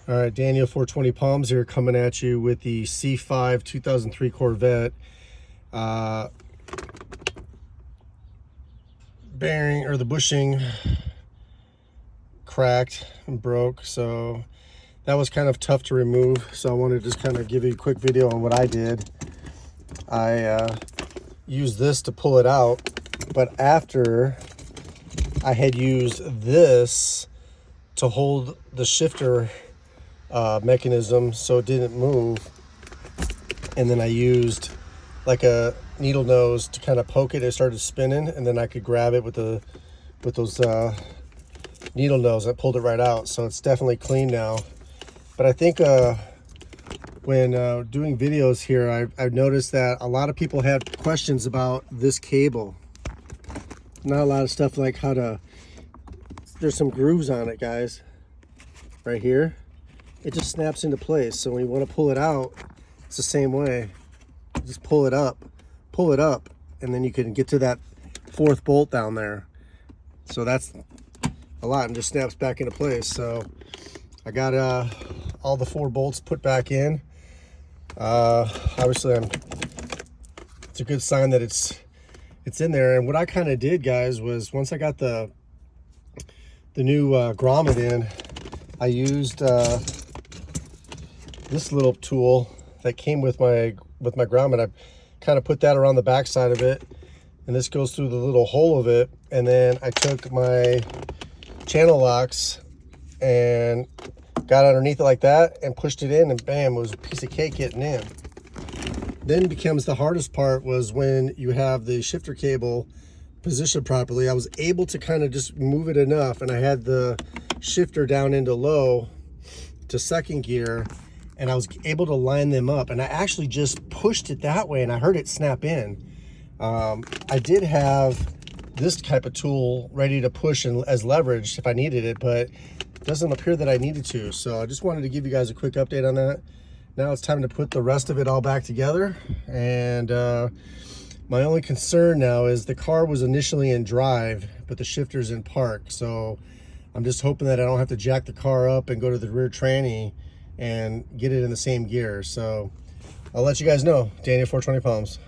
All right, Daniel 420 Palms here, coming at you with the C5 2003 Corvette. Bearing, or the bushing, cracked and broke, so that was kind of tough to remove. So I wanted to just kind of give you a quick video on what I did. I used this to pull it out, but after I had used this to hold the shifter mechanism so it didn't move, and then I used like a needle nose to kind of poke it. It started spinning, and then I could grab it with those needle nose. I pulled it right out, so it's definitely clean now. But I think when doing videos here, I've noticed that a lot of people had questions about this cable. Not a lot of stuff like how to, there's some grooves on it, guys, right here. It just snaps into place. So when you want to pull it out, it's the same way. Just pull it up, and then you can get to that fourth bolt down there. So that's a lot, and just snaps back into place. So I got all the 4 bolts put back in. Obviously it's a good sign that it's in there. And what I kind of did, guys, was once I got the new grommet in, I used this little tool that came with my grommet. I kind of put that around the back side of it, and this goes through the little hole of it. And then I took my channel locks and got underneath it like that and pushed it in, and bam, it was a piece of cake getting in. Then becomes the hardest part was when you have the shifter cable positioned properly. I was able to kind of just move it enough, and I had the shifter down into low to second gear, and I was able to line them up, and I actually just pushed it that way, and I heard it snap in. I did have this type of tool ready to push as leverage if I needed it, but it doesn't appear that I needed to. So I just wanted to give you guys a quick update on that. Now it's time to put the rest of it all back together. And my only concern now is the car was initially in drive, but the shifter's in park. So I'm just hoping that I don't have to jack the car up and go to the rear tranny and get it in the same gear. So I'll let you guys know. Daniel 420 Palms.